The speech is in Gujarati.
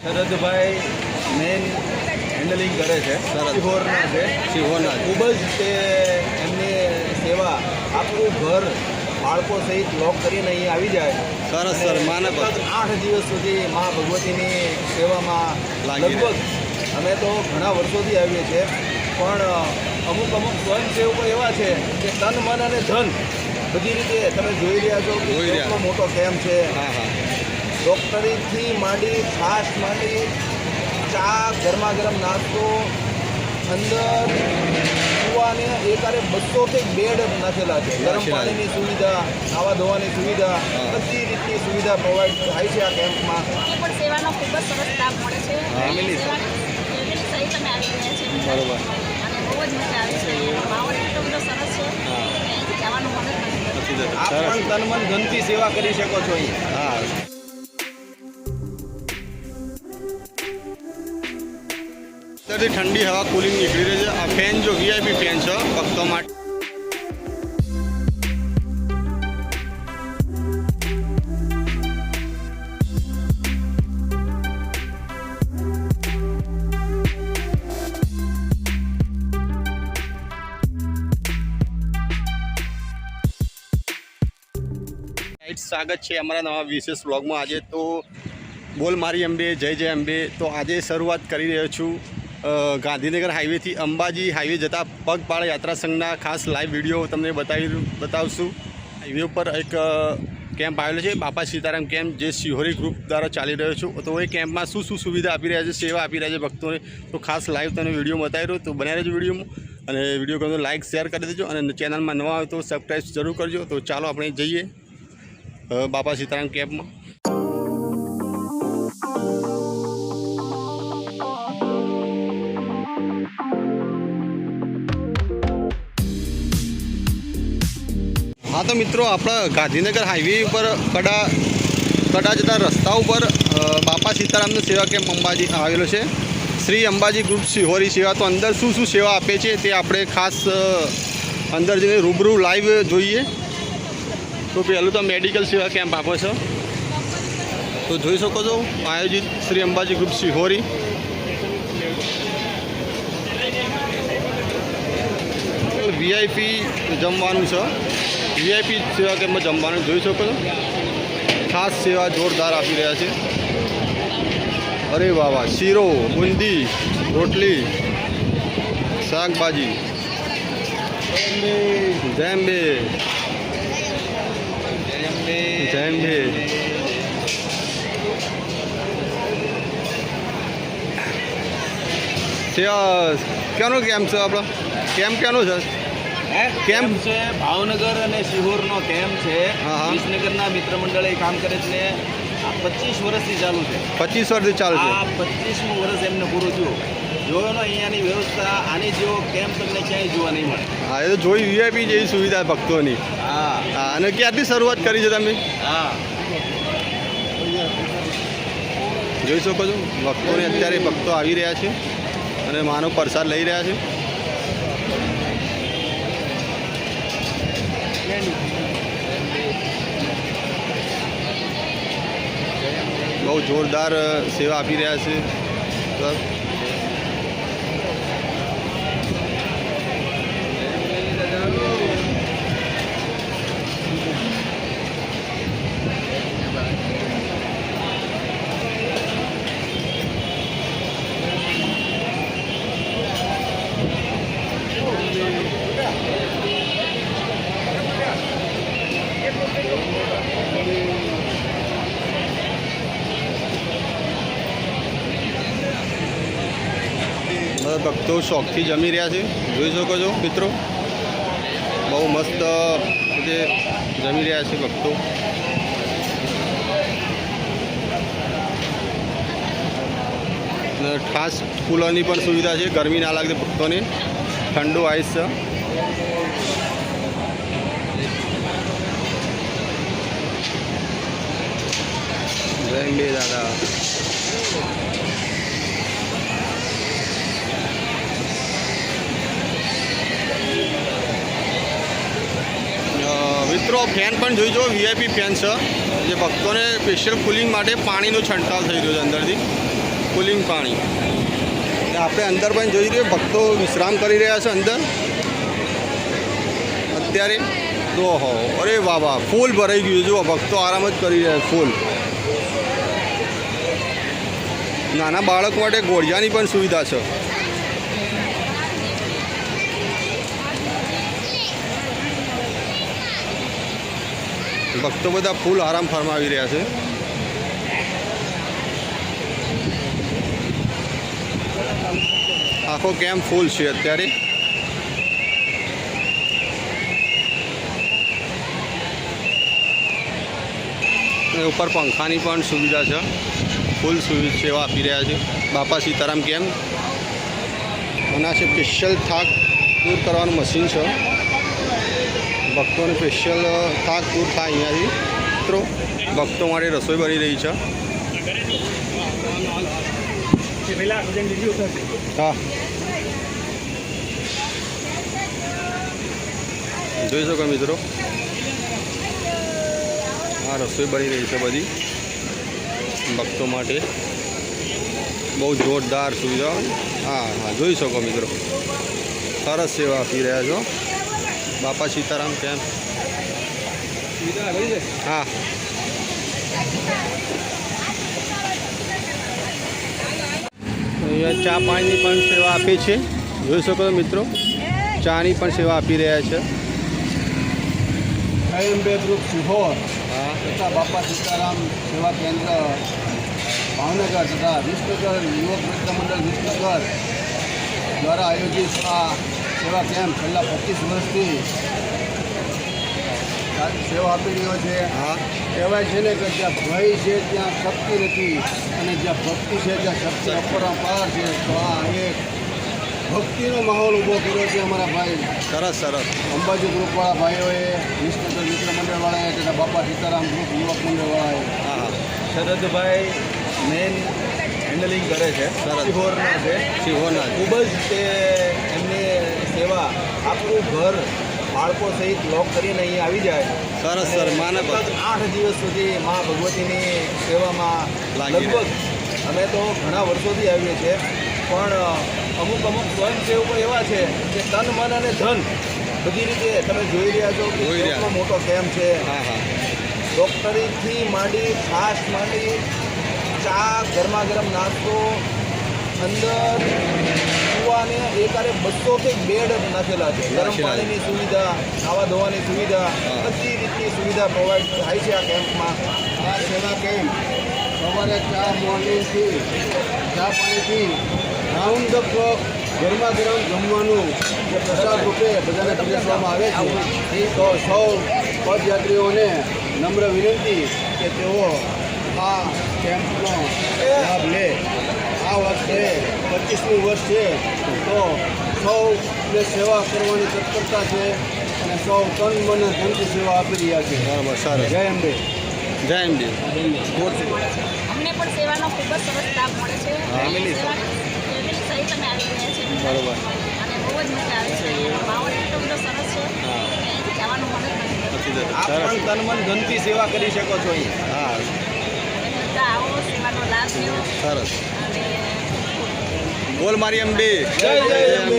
શરદભાઈ મેન હેન્ડલિંગ કરે છે, શિહોરના છે. સિહોરના ખૂબ જ તે એમની સેવા આખું ઘર બાળકો સહિત લોક કરીને અહીં આવી જાય. સરસ સર, માને સતત 8 દિવસ સુધી મા ભગવતીની સેવામાં લાગી રહે. લગભગ અમે તો ઘણા વર્ષોથી આવીએ છીએ, પણ અમુક સ્વયંસેવકો એવા છે કે તન મન અને ધન બધી રીતે તમે જોઈ રહ્યા છો કે જોઈ રહ્યા. કેટલો મોટો કેમ્પ છે. હા હા ડૉક્ટરીથી માંડી છાશ માંડી ચા, ગરમા ગરમ નાસ્તો, અંદર કૂવાને એકારે 200 બેડ નાખેલા છે. ગરમ પાણીની સુવિધા, નાવા ધોવાની સુવિધા, બધી રીતની સુવિધા પ્રોવાઈડ થાય છે આ કેમ્પમાં. એ પણ સેવાનો ખૂબ જ સરસ લાભ મળે છે. ફેમિલી ફેમિલી સહિત અમે આવી રહ્યા છીએ. બરોબર. અને બહુ જ મજા આવે છે. માહોલ એટલો બધો સરસ છે. અહીંયાથી જવાનું મન જ નથી થતું. નથી જતું. આપ સરસ. પણ તન મન ધનથી સેવા કરી શકો છો અહીં. હા અત્યારથી ઠંડી હવા કુલિંગ નીકળી રહી છે. આ ફેન જો વીઆઈપી ફેન છે ભક્તો માટે. સ્વાગત છે અમારા નવા વિશેષ વ્લોગમાં. આજે તો બોલ મારી અંબે, જય જય અંબે. તો આજે શરૂઆત કરી રહ્યો છું ગાંધીનગર હાઈવેથી અંબાજી હાઈવે જતા પગપાળા યાત્રા સંઘના ખાસ લાઈવ વિડીયો તમને બતાવશું. હાઈવે ઉપર એક કેમ્પ આવેલો છે, બાપા સીતારામ કેમ્પ, જે શિહોરી ગ્રુપ દ્વારા ચાલી રહ્યો છું. તો એ કેમ્પમાં શું શું સુવિધા આપી રહ્યા છે, સેવા આપી રહ્યા છે ભક્તોને, તો ખાસ લાઈવ તમને વિડીયો બતાવી રહ્યો. તો બનાવી રહેજો વિડીયોમાં, અને વિડીયો ગમે તો લાઈક શેર કરી દેજો, અને ચેનલમાં નવા હોય તો સબસ્ક્રાઈબ જરૂર કરજો. તો ચાલો આપણે જઈએ બાપા સીતારામ કેમ્પમાં. હા તો મિત્રો, આપણા ગાંધીનગર હાઈવે ઉપર કડા જતા રસ્તા ઉપર બાપા સીતારામનો સેવા કેમ્પ અંબાજી આવેલો છે. શ્રી અંબાજી ગ્રુપ શિહોરી સેવા. તો અંદર શું શું સેવા આપે છે તે આપણે ખાસ અંદર જઈને રૂબરૂ લાઈવ જોઈએ. તો પહેલું તો મેડિકલ સેવા કેમ્પ આપો છો, તો જોઈ શકો છો આયોજિત શ્રી અંબાજી ગ્રુપ શિહોરી. વીઆઈપી જમવાનું છે, વીઆઈપી સેવા કેમ્પમાં જમવાનું જોઈ શકો છો. ખાસ સેવા જોરદાર આપી રહ્યા છે. અરે વાહ વાહ, શીરો, બુંદી, રોટલી, શાકભાજી, જેમ્બે જૈનભે. ક્યાંનો કેમ્પ છે આપણો? કેમ્પ ક્યાંનો છે? કેમ્પ છે ભાવનગર અને શિહોરનો કેમ્પ છે. હા, હા. વિસનગરના મિત્ર મંડળે કામ કરે છે. આ 25 વર્ષથી ચાલુ છે. 25 વર્ષથી ચાલુ છે. આ 25મું વર્ષ એમને પૂરું થયું. જોયો ને અહીંયાની વ્યવસ્થા, આની જેવો કેમ્પ તમને ક્યાંય જોવા નહીં મળે. હા, એ તો જોઈ વીઆઈપી જેવી સુવિધા ભક્તોની. હા હા, અને ક્યારથી શરૂઆત કરી છે તમે? હા, જોઈ શકો છો ભક્તોને, અત્યારે ભક્તો આવી રહ્યા છે અને માનો પ્રસાદ લઈ રહ્યા છે. બહુ જોરદાર સેવા આપી રહ્યા છે સર. ભક્તો શોખથી જમી રહ્યા છે, જોઈ શકો છો મિત્રો. બહુ મસ્ત રીતે જમી રહ્યા છે ભક્તો. ખાસ કુલરની પણ સુવિધા છે, ગરમી ના લાગે ભક્તોને. ઠંડુ આઈસ છે. જય અંબે દાદા. મિત્રો ફેન પણ જોઈ જો, વીઆઈપી ફેન છે જે ભક્તોને સ્પેશિયલ કુલિંગ માટે પાણીનો છંટકાવ થઈ રહ્યો છે અંદરથી. કુલિંગ પાણી. આપણે અંદર પણ જોઈ રહ્યા ભક્તો વિશ્રામ કરી રહ્યા છે અંદર અત્યારે. તો હો અરે વાહ વાહ, ફૂલ ભરાઈ ગયું. જુઓ ભક્તો આરામ જ કરી રહ્યા ફૂલ. નાના બાળક માટે ઘોડિયાની પણ સુવિધા છે. ભક્તો બધા ફૂલ આરામ ફરમાવી રહ્યા છે. આખો કેમ્પ ફૂલ છે અત્યારે. અને ઉપર પંખાની પણ સુવિધા છે. ફૂલ સેવા આપી રહ્યા છે બાપા સીતારામ કેમ્પ. અને આ છે સ્પેશિયલ થાક દૂર કરવાનું મશીન છે. ભક્તોને સ્પેશિયલ થાક દૂર થાય અહીંયાથી. મિત્રો ભક્તો માટે રસોઈ બની રહી છે. હા, જોઈ શકો મિત્રો, આ રસોઈ બની રહી છે બધી ભક્તો માટે. બહુ જોરદાર સુવિધા. હા હા, જોઈ શકો મિત્રો, સરસ સેવા આપી રહ્યા છો બાપા સીતારામ કેમ્પ. હા, અહીંયા ચા પાણીની પણ સેવા આપે છે. જોઈ શકો છો મિત્રો, ચાની પણ સેવા આપી રહ્યા છે. જય ગ્રુપ સિહોર હા, તથા બાપા સીતારામ સેવા કેન્દ્ર ભાવનગર તથા વિસનગર યુવક મિત્ર મંડળ વિસનગર દ્વારા આયોજિત આ સેવા કેમ્પ છેલ્લા 25 વર્ષથી સેવા આપી રહ્યો છે. હા, કહેવાય છે ને કે જ્યાં ભય છે ત્યાં શક્તિ નથી, અને જ્યાં ભક્તિ છે ત્યાં શક્તિ અપરંપાર છે. તો આ એક ભક્તિનો માહોલ ઊભો કર્યો છે અમારા ભાઈ સરસ સરસ. અંબાજી ગ્રુપવાળા ભાઈઓએ, વિસનગર મિત્ર મંડળવાળાએ તથા બાપા સીતારામ ગ્રુપ યુવક મંડળવાળાએ. હા હા, શરદભાઈ મેન હેન્ડલિંગ કરે છે. સરસ. સિહોરના છે. સિહોરના છે. ખૂબ જ તે એમની સેવા આખું ઘર બાળકો સહિત લોક કરીને અહીંયા આવી જાય. સરસ સર. માનવ સતત 8 દિવસ સુધી મા ભગવતીની સેવામાં લાગી લગભગ અમે તો ઘણા વર્ષોથી આવીએ છીએ, પણ અમુક સ્વયંસેવકો એવા છે કે તન મન અને ધન બધી રીતે તમે જોઈ રહ્યા છો કે જોઈ રહ્યા. કેટલો મોટો કેમ્પ છે. હા હા, ડૉક્ટરીથી માંડી, છાશ માંડી, ચા, ગરમા ગરમ નાસ્તો, અંદર કૂવાને એકારે 200 બેડ નાખેલા છે. ગરમ નાખેલા છે. પાણીની સુવિધા, ખાવા ધોવાની સુવિધા, હા. બધી રીતની સુવિધા પ્રોવાઈડ થાય છે આ કેમ્પમાં. આ સેવા કેમ્પ સવારે મોર્નિંગથી ચા પાણીથી રાઉન્ડ ધ ક્લોક ગરમા ગરમ જમવાનું જે પ્રસાદ રૂપે બધાને પીરસવામાં આવે છે. તો સૌ પદયાત્રીઓને નમ્ર વિનંતી કે તેઓ આ કેમ્પનો લાભ લે. આ વર્ષે 25મું વર્ષ છે, તો સૌને સેવા કરવાની તત્પરતા છે અને સૌ તન મન ધનથી સેવા આપી રહ્યા છે. બરાબર. સરસ. જય અંબે. જય એમડી. અમને પણ સેવાનો ખૂબ જ સરસ લાભ મળે છે. ફેમિલી ફેમિલી સહિત અમે આવી રહ્યા છીએ. બરોબર. અને બહુ જ મજા આવે છે. માહોલ એટલો બધો સરસ છે કે હા. અહીંયાથી જવાનું મન જ નથી થતું. નથી જતું. આપ સરસ. પણ તન મન ધનથી સેવા કરી શકો છો અહીંયા. હા, તમે બધા આવો, સેવાનો લાભ લ્યો સરસ. અને બોલ મારી અંબે. જય જય અંબે.